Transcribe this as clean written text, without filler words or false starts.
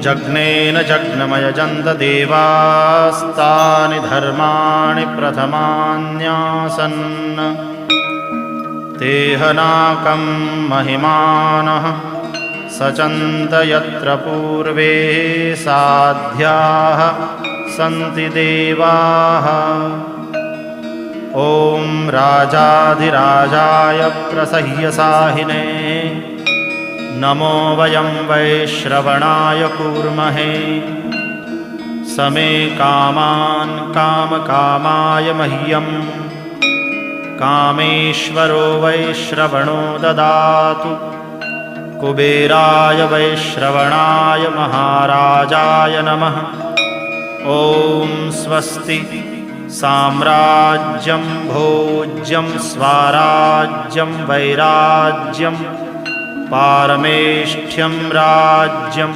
जग्नेन जग्नमयजन्त देवास्तानि धर्माणि प्रथमान्यासन् तेहनाकं महिमानः सचन्त यत्र पूर्वे साध्याः सन्ति देवाः। ॐ राजाधिराजाय प्रसह्यसाहिने नमो वयं वैश्रवणाय कूर्महे। समे कामान् कामकामाय मह्यं कामेश्वरो वैश्रवणो ददातु। कुबेराय वैश्रवणाय महाराजाय नमः। ॐ स्वस्ति साम्राज्यं भोज्यं स्वाराज्यं वैराज्यं पारमेष्ठ्यं राज्यं